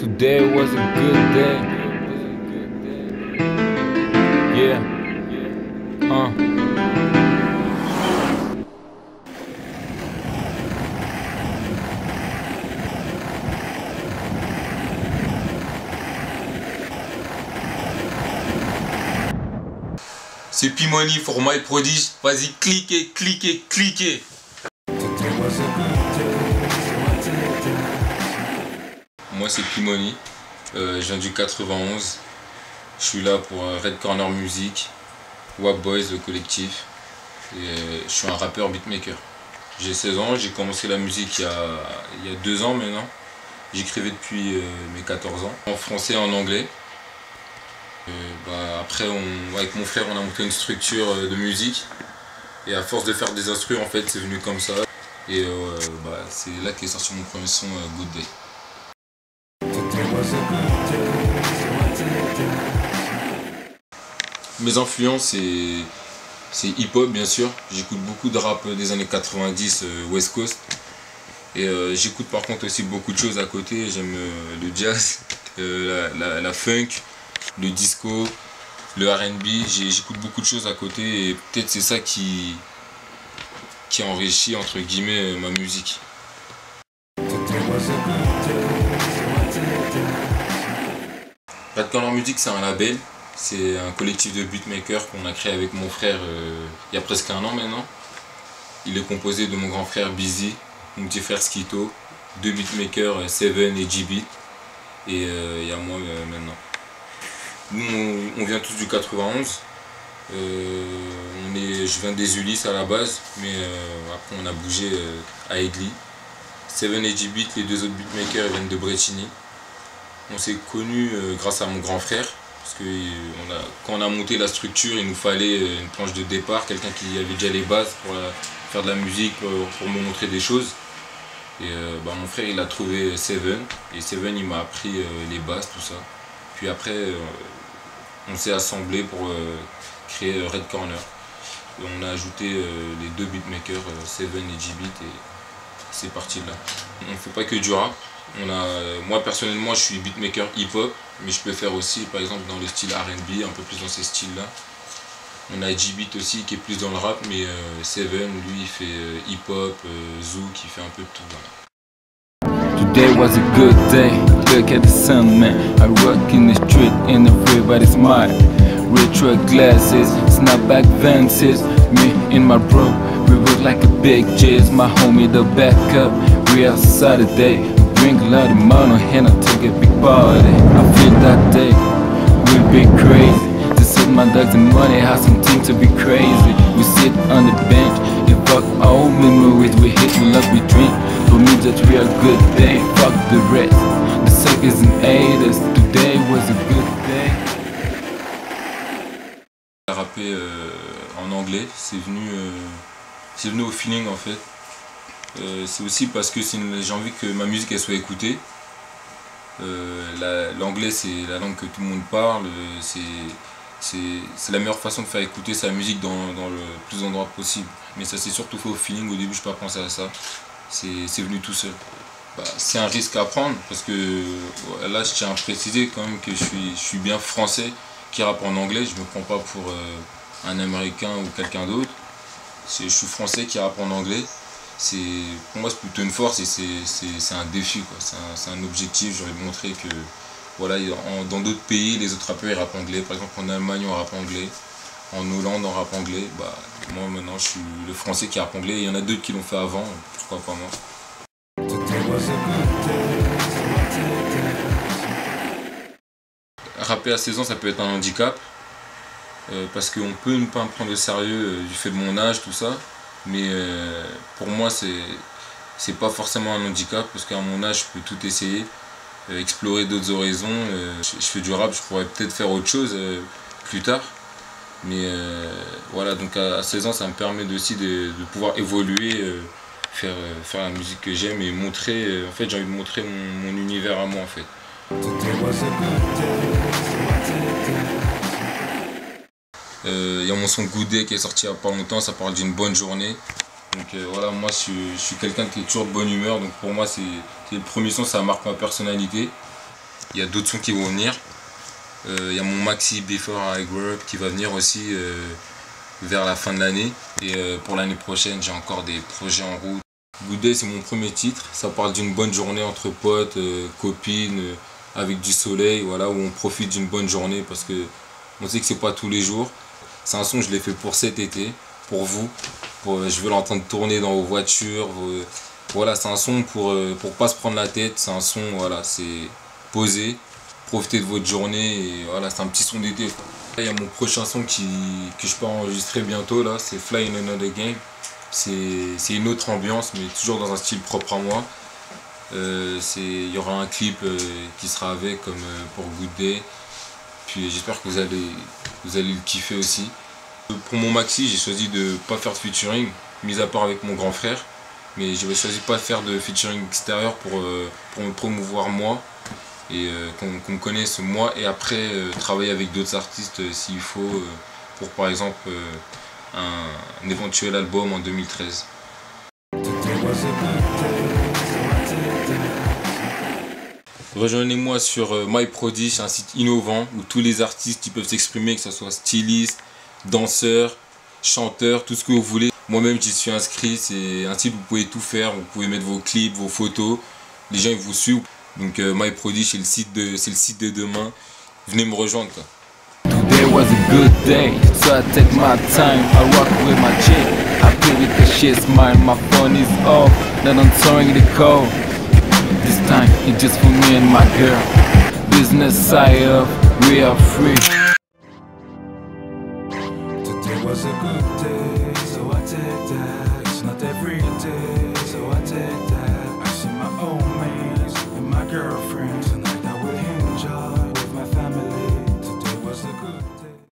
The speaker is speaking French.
Today was a good day. Yeah. C'est P-Money, format et prodige. Vas-y, cliquez, cliquez, cliquez. Moi, c'est P-Money. Je viens du 91. Je suis là pour Red Corner Music, WAP Boys, le collectif. Et je suis un rappeur beatmaker. J'ai 16 ans, j'ai commencé la musique il y a 2 ans maintenant. J'écrivais depuis mes 14 ans, en français et en anglais. Après, avec mon frère, on a monté une structure de musique. Et à force de faire des instrus, en fait, c'est venu comme ça. Et c'est là qu'est sorti mon premier son, Good Day. Mes influences, c'est hip-hop, bien sûr. J'écoute beaucoup de rap des années 90, West Coast. Et j'écoute par contre aussi beaucoup de choses à côté. J'aime le jazz, la funk, le disco, le R&B. J'écoute beaucoup de choses à côté et peut-être c'est ça qui enrichit entre guillemets ma musique. Red Corner Music, c'est un label. C'est un collectif de beatmakers qu'on a créé avec mon frère il y a presque 1 an maintenant. Il est composé de mon grand frère Busy, mon petit frère Skito, 2 beatmakers, Seven et GB. Et il y a moi maintenant. Nous, on vient tous du 91. Je viens des Ulysses à la base, mais après on a bougé à Egli. Seven et GB, les 2 autres beatmakers, viennent de Brecini. On s'est connus grâce à mon grand frère. Parce que quand on a monté la structure, il nous fallait une planche de départ, quelqu'un qui avait déjà les bases pour faire de la musique, pour me montrer des choses. Et mon frère, il a trouvé Seven, et Seven, il m'a appris les bases, tout ça. Puis après, on s'est assemblés pour créer Red Corner. Et on a ajouté les 2 beatmakers, Seven et G-Beat, et c'est parti de là. On ne fait pas que du rap. Moi personnellement, je suis beatmaker hip-hop, mais je peux faire aussi par exemple dans le style R&B, un peu plus dans ces styles là. On a G-Beat aussi qui est plus dans le rap, mais Seven lui il fait hip-hop, Zouk, qui fait un peu de tout. Voilà. Today was a good day. Look at the sun, man. I walk in the street and everybody's smile. Retro glasses, snapback Vances. Me and my bro, we look like a big jizz. My homie the backup. We are Saturday. Drink a lot of money and I take a big party. I feel that day will be crazy. To set my dogs and money, have something to be crazy. We sit on the bench, evoke all memories. We hit, we love, we drink. For me that we are good day. Fuck the rest, the suckers and haters. Today was a good day. Rapper en anglais, c'est venu au feeling en fait. C'est aussi parce que j'ai envie que ma musique elle soit écoutée. L'anglais c'est la langue que tout le monde parle, c'est la meilleure façon de faire écouter sa musique dans le plus d'endroits possible. Mais ça s'est surtout fait au feeling, au début je n'ai pas pensé à ça, c'est venu tout seul. C'est un risque à prendre parce que là je tiens à préciser quand même que je suis bien français qui rappe en anglais, je ne me prends pas pour un américain ou quelqu'un d'autre. Je suis français qui rappe en anglais. Pour moi c'est plutôt une force et c'est un défi, quoi. C'est un objectif. J'aurais montré que voilà, dans d'autres pays les autres rappeurs ils rappent anglais, par exemple en Allemagne on rappe anglais, en Hollande on rappe anglais. Moi maintenant je suis le français qui rappe anglais et il y en a d'autres qui l'ont fait avant, pourquoi pas moi. Rapper à 16 ans ça peut être un handicap parce qu'on peut ne pas me prendre au sérieux du fait de mon âge, tout ça. Mais pour moi c'est pas forcément un handicap parce qu'à mon âge je peux tout essayer, explorer d'autres horizons. Je fais du rap, je pourrais peut-être faire autre chose plus tard. Mais voilà, donc à 16 ans ça me permet aussi de pouvoir évoluer, faire la musique que j'aime et montrer, en fait j'ai envie de montrer mon univers à moi en fait. Il y a mon son Good Day qui est sorti il n'y a pas longtemps, ça parle d'une bonne journée. Donc voilà, moi je suis quelqu'un qui est toujours de bonne humeur, donc pour moi c'est le premier son, ça marque ma personnalité. Il y a d'autres sons qui vont venir. Il y a mon maxi Before I Grow Up qui va venir aussi vers la fin de l'année. Et pour l'année prochaine, j'ai encore des projets en route. Good Day, c'est mon premier titre. Ça parle d'une bonne journée entre potes, copines, avec du soleil, voilà, où on profite d'une bonne journée parce que on sait que c'est pas tous les jours. C'est un son que je l'ai fait pour cet été, pour vous. Je veux l'entendre tourner dans vos voitures. Voilà, c'est un son pour pas se prendre la tête. C'est un son, voilà, c'est posé. Profitez de votre journée et voilà, c'est un petit son d'été. Il y a mon prochain son que je peux enregistrer bientôt là, c'est Fly in Another Game. C'est une autre ambiance mais toujours dans un style propre à moi. Il y aura un clip qui sera avec comme pour Good Day. Puis j'espère que vous allez le kiffer aussi. Pour mon maxi, j'ai choisi de pas faire de featuring, mis à part avec mon grand frère. Mais j'avais choisi de pas faire de featuring extérieur pour me promouvoir moi. Et qu'on me connaisse moi et après travailler avec d'autres artistes s'il faut pour par exemple un éventuel album en 2013. Rejoignez-moi sur MyProdigy, un site innovant où tous les artistes peuvent s'exprimer, que ce soit stylistes, danseurs, chanteurs, tout ce que vous voulez. Moi-même j'y suis inscrit, c'est un site où vous pouvez tout faire, vous pouvez mettre vos clips, vos photos, les gens ils vous suivent. Donc MyProdigy c'est le site de demain. Venez me rejoindre quoi. Today was a good day, so I take my time. I rock with my chick, I play with the shit's mine. My phone is off, not answering the call. This time it's just for me and my girl. Business side up, we are free. Today was a good day.